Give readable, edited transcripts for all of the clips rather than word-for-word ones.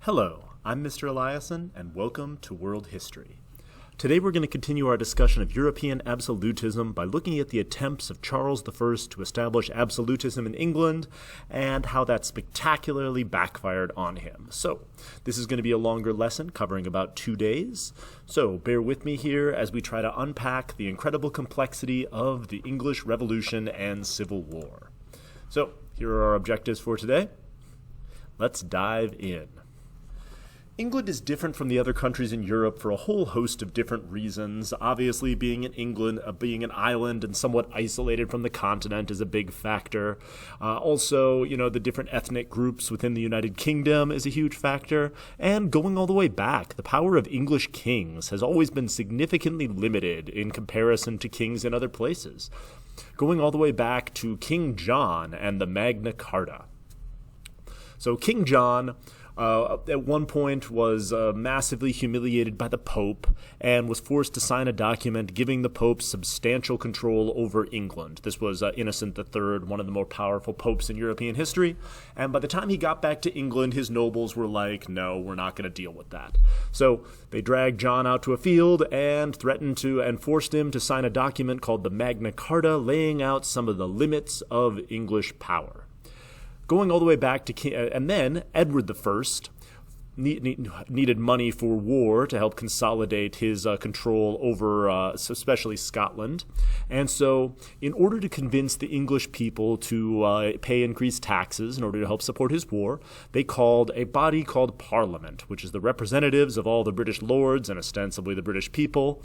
Hello, I'm Mr. Eliason, and welcome to World History. Today we're going to continue our discussion of European absolutism by looking at the attempts of Charles I to establish absolutism in England and how that spectacularly backfired on him. So, this is going to be a longer lesson covering about 2 days. So, bear with me here as we try to unpack the incredible complexity of the English Revolution and Civil War. So, here are our objectives for today. Let's dive in. England is different from the other countries in Europe for a whole host of different reasons. Obviously, being in England, being an island and somewhat isolated from the continent is a big factor. Also, the different ethnic groups within the United Kingdom is a huge factor. And going all the way back, the power of English kings has always been significantly limited in comparison to kings in other places. Going all the way back to King John and the Magna Carta. So King John at one point was massively humiliated by the Pope and was forced to sign a document giving the Pope substantial control over England. This was Innocent III, one of the more powerful popes in European history. And by the time he got back to England, his nobles were like, no, we're not going to deal with that. So they dragged John out to a field and threatened to and forced him to sign a document called the Magna Carta, laying out some of the limits of English power. Going all the way back to and then Edward I needed money for war to help consolidate his control over especially Scotland. And so in order to convince the English people to pay increased taxes in order to help support his war, they called a body called Parliament, which is the representatives of all the British lords and ostensibly the British people,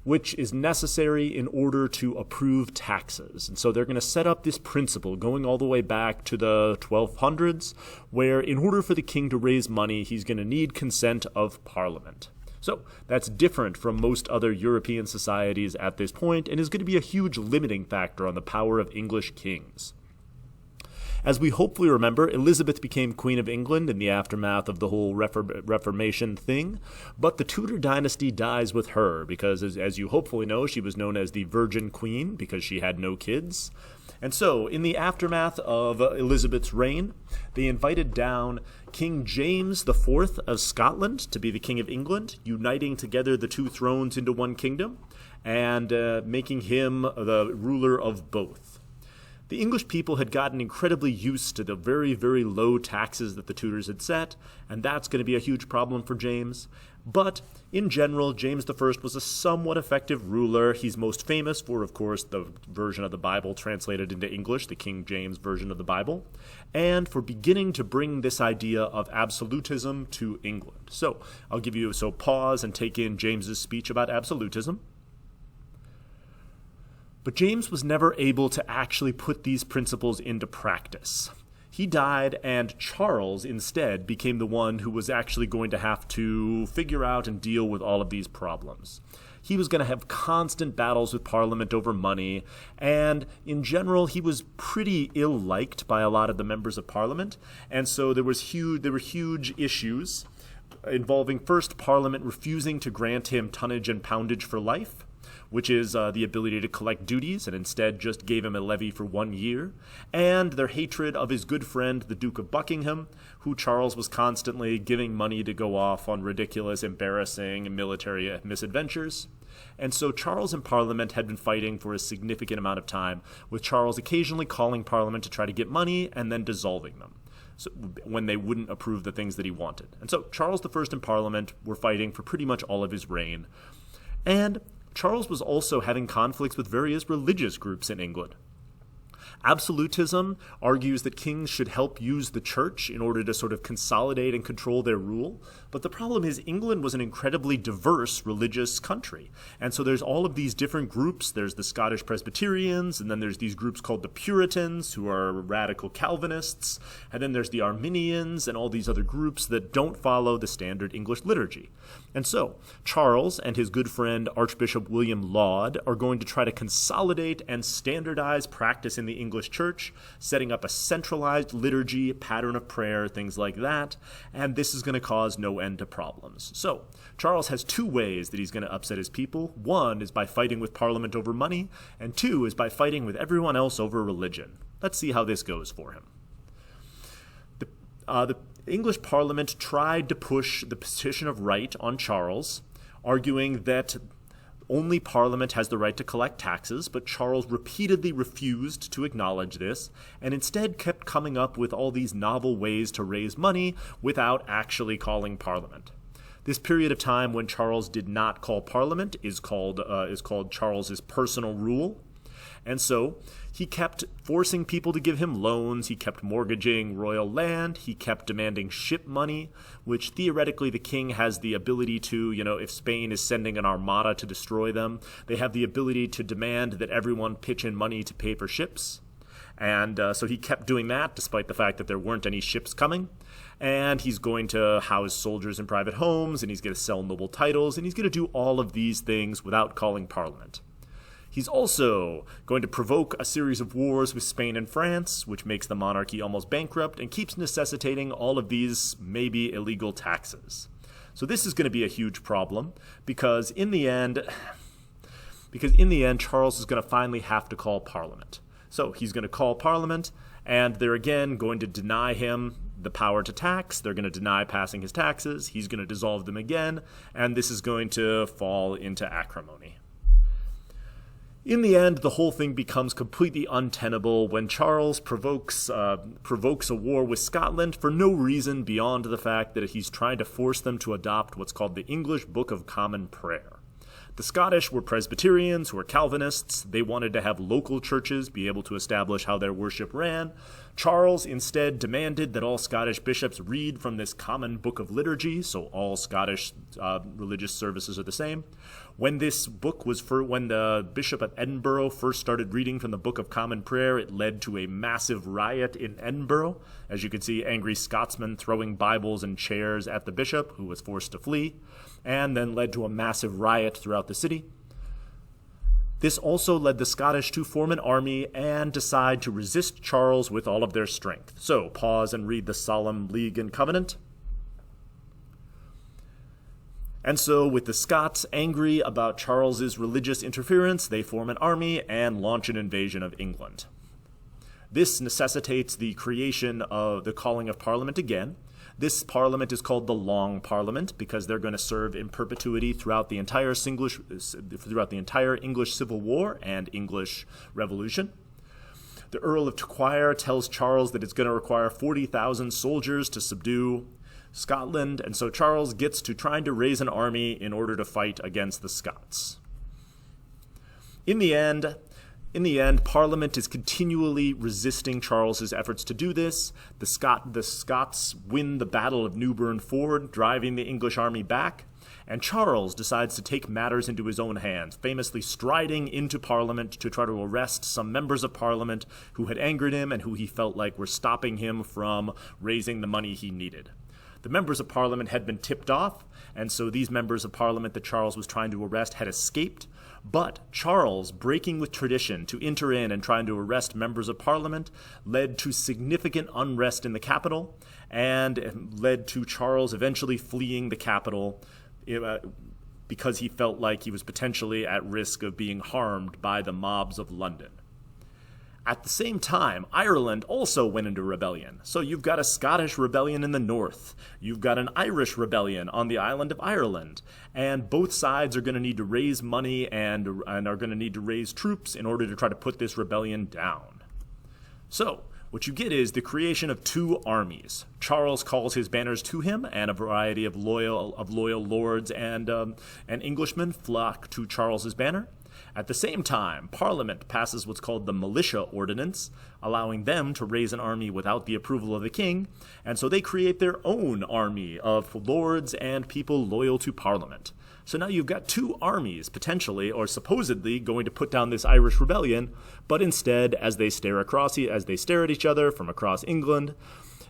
which is necessary in order to approve taxes. And so they're going to set up this principle going all the way back to the 1200s, where in order for the king to raise money, he's going to need consent of Parliament. So that's different from most other European societies at this point and is going to be a huge limiting factor on the power of English kings. As we hopefully remember, Elizabeth became Queen of England in the aftermath of the whole Reformation thing, but the Tudor dynasty dies with her because, as you hopefully know, she was known as the Virgin Queen because she had no kids. And so, in the aftermath of Elizabeth's reign, they invited down King James IV of Scotland to be the King of England, uniting together the two thrones into one kingdom and making him the ruler of both. The English people had gotten incredibly used to the very, very low taxes that the Tudors had set, and that's going to be a huge problem for James. But in general, James I was a somewhat effective ruler. He's most famous for, of course, the version of the Bible translated into English, the King James version of the Bible, and for beginning to bring this idea of absolutism to England. So pause and take in James's speech about absolutism. But James was never able to actually put these principles into practice. He died, and Charles instead became the one who was actually going to have to figure out and deal with all of these problems. He was going to have constant battles with Parliament over money, and in general, he was pretty ill-liked by a lot of the members of Parliament, and so there were huge issues involving first Parliament refusing to grant him tonnage and poundage for life, which is the ability to collect duties, and instead just gave him a levy for 1 year, and their hatred of his good friend, the Duke of Buckingham, who Charles was constantly giving money to go off on ridiculous, embarrassing military misadventures. And so Charles and Parliament had been fighting for a significant amount of time, with Charles occasionally calling Parliament to try to get money and then dissolving them when they wouldn't approve the things that he wanted. And so Charles I and Parliament were fighting for pretty much all of his reign. And Charles was also having conflicts with various religious groups in England. Absolutism argues that kings should help use the church in order to sort of consolidate and control their rule. But the problem is England was an incredibly diverse religious country. And so there's all of these different groups. There's the Scottish Presbyterians, and then there's these groups called the Puritans, who are radical Calvinists. And then there's the Arminians and all these other groups that don't follow the standard English liturgy. And so Charles and his good friend Archbishop William Laud are going to try to consolidate and standardize practice in the English Church, setting up a centralized liturgy, pattern of prayer, things like that, and this is going to cause no end to problems. So, Charles has two ways that he's going to upset his people. One is by fighting with Parliament over money, and two is by fighting with everyone else over religion. Let's see how this goes for him. The English Parliament tried to push the position of right on Charles, arguing that only Parliament has the right to collect taxes, but Charles repeatedly refused to acknowledge this, and instead kept coming up with all these novel ways to raise money without actually calling Parliament. This period of time when Charles did not call Parliament is called Charles's personal rule. And so he kept forcing people to give him loans, he kept mortgaging royal land, he kept demanding ship money, which theoretically the king has the ability to, if Spain is sending an armada to destroy them, they have the ability to demand that everyone pitch in money to pay for ships. And so he kept doing that despite the fact that there weren't any ships coming. And he's going to house soldiers in private homes, and he's going to sell noble titles, and he's going to do all of these things without calling Parliament. He's also going to provoke a series of wars with Spain and France, which makes the monarchy almost bankrupt and keeps necessitating all of these maybe illegal taxes. So this is going to be a huge problem because in the end, Charles is going to finally have to call Parliament. So he's going to call Parliament, and they're again going to deny him the power to tax. They're going to deny passing his taxes. He's going to dissolve them again, and this is going to fall into acrimony. In the end, the whole thing becomes completely untenable when Charles provokes a war with Scotland for no reason beyond the fact that he's trying to force them to adopt what's called the English Book of Common Prayer. The Scottish were Presbyterians, who were Calvinists. They wanted to have local churches be able to establish how their worship ran. Charles instead demanded that all Scottish bishops read from this common book of liturgy, so all Scottish religious services are the same. When the Bishop of Edinburgh first started reading from the Book of Common Prayer, it led to a massive riot in Edinburgh. As you can see, angry Scotsmen throwing Bibles and chairs at the bishop, who was forced to flee, and then led to a massive riot throughout the city. This also led the Scottish to form an army and decide to resist Charles with all of their strength. So, pause and read the Solemn League and Covenant. And so, with the Scots angry about Charles's religious interference, they form an army and launch an invasion of England. This necessitates the creation of the calling of Parliament again. This Parliament is called the Long Parliament because they're going to serve in perpetuity throughout the entire English Civil War and English Revolution. The Earl of Torquay tells Charles that it's going to require 40,000 soldiers to subdue Scotland, and so Charles gets to trying to raise an army in order to fight against the Scots. In the end, Parliament is continually resisting Charles's efforts to do this. The Scots win the Battle of Newburn Ford, driving the English army back, and Charles decides to take matters into his own hands, famously striding into Parliament to try to arrest some members of Parliament who had angered him and who he felt like were stopping him from raising the money he needed. The members of Parliament had been tipped off, and so these members of Parliament that Charles was trying to arrest had escaped. But Charles, breaking with tradition to enter in and trying to arrest members of Parliament, led to significant unrest in the capital and led to Charles eventually fleeing the capital because he felt like he was potentially at risk of being harmed by the mobs of London. At the same time, Ireland also went into rebellion. So you've got a Scottish rebellion in the north. You've got an Irish rebellion on the island of Ireland. And both sides are going to need to raise money and are going to need to raise troops in order to try to put this rebellion down. So what you get is the creation of two armies. Charles calls his banners to him, and a variety of loyal lords and Englishmen flock to Charles's banner. At the same time, Parliament passes what's called the Militia Ordinance, allowing them to raise an army without the approval of the king, and so they create their own army of lords and people loyal to Parliament. So now you've got two armies, potentially, or supposedly, going to put down this Irish rebellion, but instead, as they stare at each other from across England,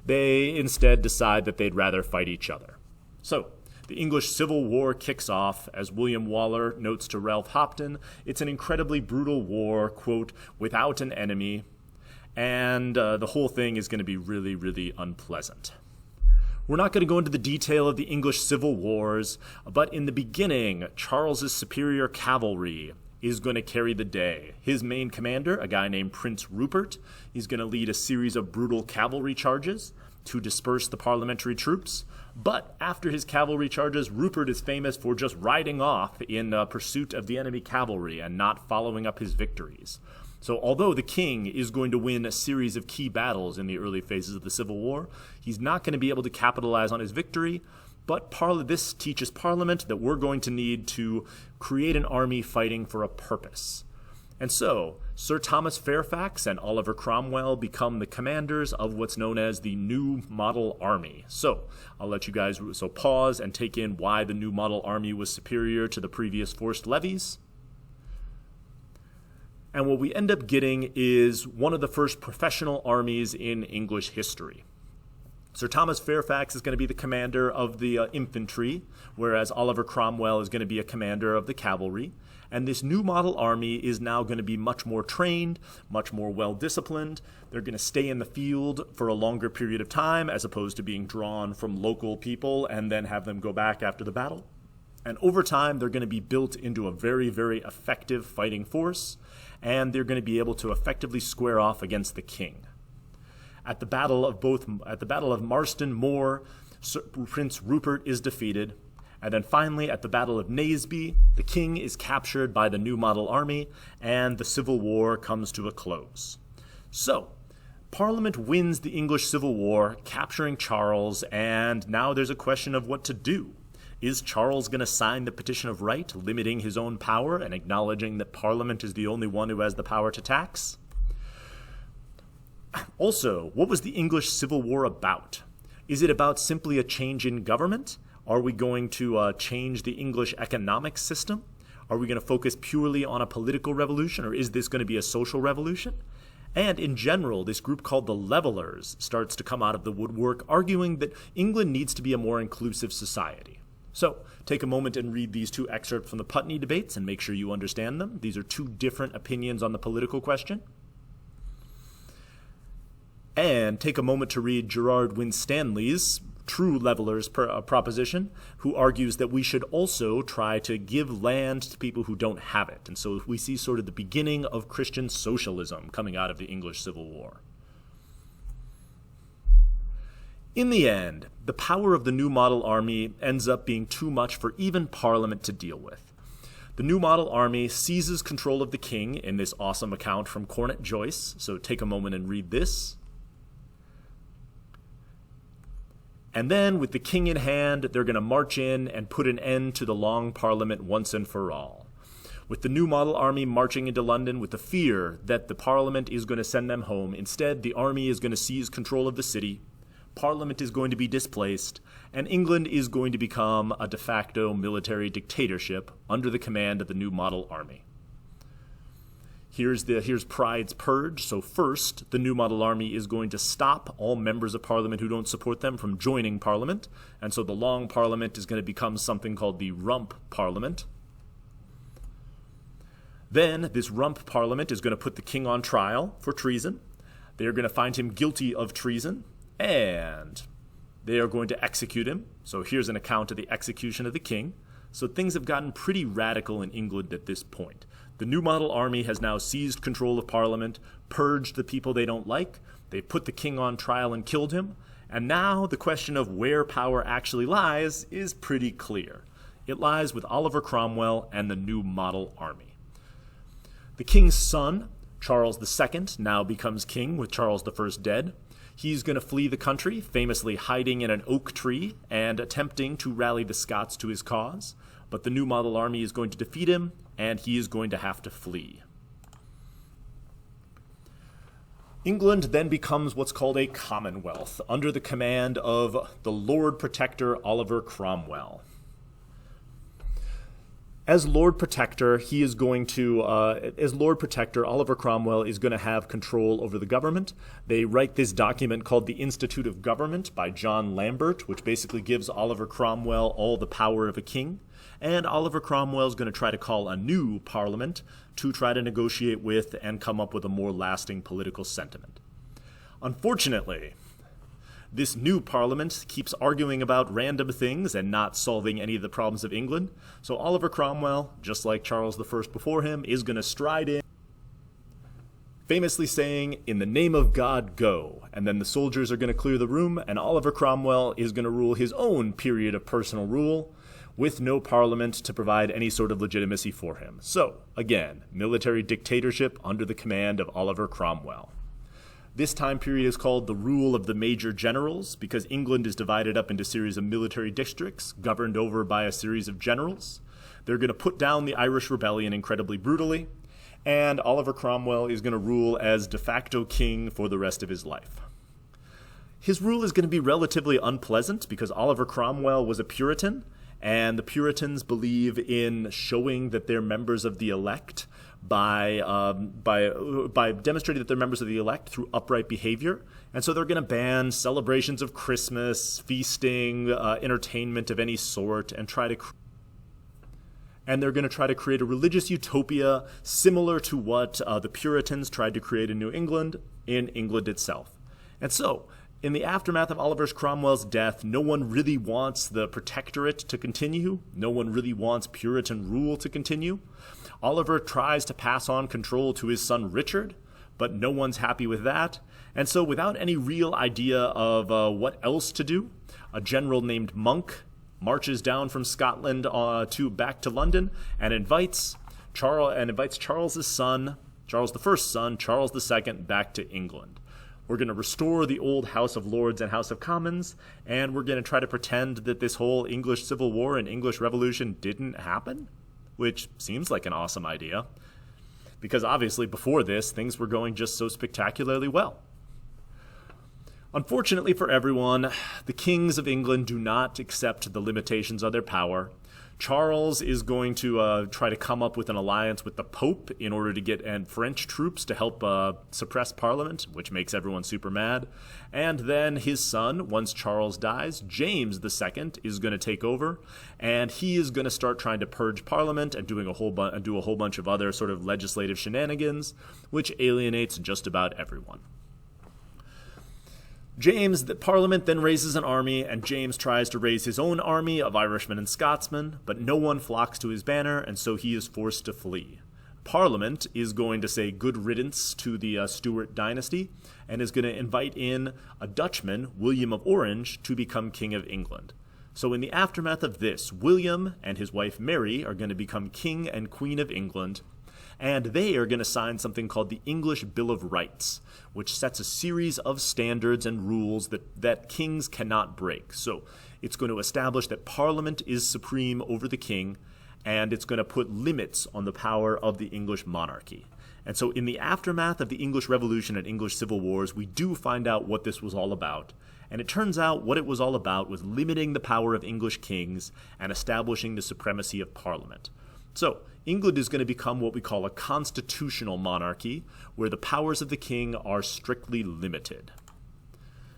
they instead decide that they'd rather fight each other. So, the English Civil War kicks off. As William Waller notes to Ralph Hopton, it's an incredibly brutal war, quote, without an enemy, and the whole thing is going to be really, really unpleasant. We're not going to go into the detail of the English Civil Wars, but in the beginning, Charles's superior cavalry is going to carry the day. His main commander, a guy named Prince Rupert, is going to lead a series of brutal cavalry charges. to disperse the parliamentary troops. But after his cavalry charges, Rupert is famous for just riding off in pursuit of the enemy cavalry and not following up his victories. So although the king is going to win a series of key battles in the early phases of the Civil War, he's not going to be able to capitalize on his victory. But this teaches Parliament that we're going to need to create an army fighting for a purpose. And so, Sir Thomas Fairfax and Oliver Cromwell become the commanders of what's known as the New Model Army. So, I'll let you guys pause and take in why the New Model Army was superior to the previous forced levies. And what we end up getting is one of the first professional armies in English history. Sir Thomas Fairfax is going to be the commander of the infantry, whereas Oliver Cromwell is going to be a commander of the cavalry. And this new model army is now going to be much more trained, much more well-disciplined. They're going to stay in the field for a longer period of time, as opposed to being drawn from local people and then have them go back after the battle. And over time, they're going to be built into a very, very effective fighting force, and they're going to be able to effectively square off against the king. At the Battle of Marston Moor, Prince Rupert is defeated, and then finally at the Battle of Naseby, the king is captured by the New Model Army, and the Civil War comes to a close. So, Parliament wins the English Civil War, capturing Charles, and now there's a question of what to do. Is Charles going to sign the Petition of Right, limiting his own power and acknowledging that Parliament is the only one who has the power to tax? Also, what was the English Civil War about? Is it about simply a change in government? Are we going to change the English economic system? Are we going to focus purely on a political revolution, or is this going to be a social revolution? And in general, this group called the Levelers starts to come out of the woodwork, arguing that England needs to be a more inclusive society. So, take a moment and read these two excerpts from the Putney debates and make sure you understand them. These are two different opinions on the political question. And take a moment to read Gerard Winstanley's True Levelers proposition, who argues that we should also try to give land to people who don't have it. And so we see sort of the beginning of Christian socialism coming out of the English Civil War. In the end, the power of the New Model Army ends up being too much for even Parliament to deal with. The New Model Army seizes control of the king in this awesome account from Cornet Joyce, so take a moment and read this. And then, with the king in hand, they're going to march in and put an end to the Long Parliament once and for all. With the New Model Army marching into London with the fear that the Parliament is going to send them home, instead the army is going to seize control of the city, Parliament is going to be displaced, and England is going to become a de facto military dictatorship under the command of the New Model Army. Here's Pride's Purge. So first, the New Model Army is going to stop all members of Parliament who don't support them from joining Parliament. And so the Long Parliament is going to become something called the Rump Parliament. Then this Rump Parliament is going to put the king on trial for treason. They are going to find him guilty of treason, and they are going to execute him. So here's an account of the execution of the king. So things have gotten pretty radical in England at this point. The New Model Army has now seized control of Parliament, purged the people they don't like, they put the king on trial and killed him, and now the question of where power actually lies is pretty clear. It lies with Oliver Cromwell and the New Model Army. The king's son, Charles II, now becomes king with Charles I dead. He's going to flee the country, famously hiding in an oak tree and attempting to rally the Scots to his cause. But the New Model Army is going to defeat him, and he is going to have to flee. England then becomes what's called a Commonwealth, under the command of the Lord Protector Oliver Cromwell. As Lord Protector, Oliver Cromwell is going to have control over the government. They write this document called the Institute of Government by John Lambert, which basically gives Oliver Cromwell all the power of a king. And Oliver Cromwell is going to try to call a new parliament to try to negotiate with and come up with a more lasting political sentiment. Unfortunately, this new parliament keeps arguing about random things and not solving any of the problems of England. So Oliver Cromwell, just like Charles I before him, is going to stride in famously saying, "In the name of God, go." And then the soldiers are going to clear the room, and Oliver Cromwell is going to rule his own period of personal rule with no parliament to provide any sort of legitimacy for him. So, again, military dictatorship under the command of Oliver Cromwell. This time period is called the rule of the major generals because England is divided up into a series of military districts governed over by a series of generals. They're going to put down the Irish Rebellion incredibly brutally, and Oliver Cromwell is going to rule as de facto king for the rest of his life. His rule is going to be relatively unpleasant because Oliver Cromwell was a Puritan, and the Puritans believe in showing that they're members of the elect by demonstrating that they're members of the elect through upright behavior. And so they're going to ban celebrations of Christmas, feasting, entertainment of any sort, and they're going to try to create a religious utopia similar to what the Puritans tried to create in New England, in England itself. And so, in the aftermath of Oliver Cromwell's death, no one really wants the protectorate to continue. No one really wants Puritan rule to continue. Oliver tries to pass on control to his son Richard, but no one's happy with that. And so without any real idea of what else to do, a general named Monk marches down from Scotland back to London and invites Charles's son, Charles the First's son, Charles II, back to England. We're going to restore the old House of Lords and House of Commons, and we're going to try to pretend that this whole English Civil War and English Revolution didn't happen, which seems like an awesome idea, because obviously before this, things were going just so spectacularly well. Unfortunately for everyone, the kings of England do not accept the limitations of their power. Charles is going to try to come up with an alliance with the Pope in order to get French troops to help suppress Parliament, which makes everyone super mad. And then his son, once Charles dies, James II is going to take over, and he is going to start trying to purge Parliament and do a whole bunch of other sort of legislative shenanigans, which alienates just about everyone. The Parliament then raises an army, and James tries to raise his own army of Irishmen and Scotsmen, but no one flocks to his banner, and so he is forced to flee. Parliament is going to say good riddance to the Stuart dynasty, and is going to invite in a Dutchman, William of Orange, to become King of England. So in the aftermath of this, William and his wife Mary are going to become King and Queen of England, and they are going to sign something called the English Bill of Rights, which sets a series of standards and rules that kings cannot break. So it's going to establish that Parliament is supreme over the king, and it's going to put limits on the power of the English monarchy. And so in the aftermath of the English Revolution and English Civil Wars, we do find out what this was all about. And it turns out what it was all about was limiting the power of English kings and establishing the supremacy of Parliament. So England is going to become what we call a constitutional monarchy, where the powers of the king are strictly limited.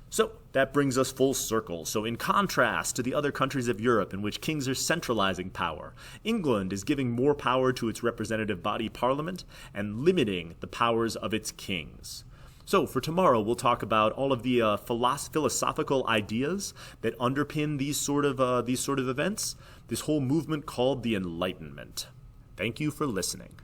So that brings us full circle. So in contrast to the other countries of Europe in which kings are centralizing power, England is giving more power to its representative body Parliament and limiting the powers of its kings. So for tomorrow, we'll talk about all of the philosophical ideas that underpin these sort of events, this whole movement called the Enlightenment. Thank you for listening.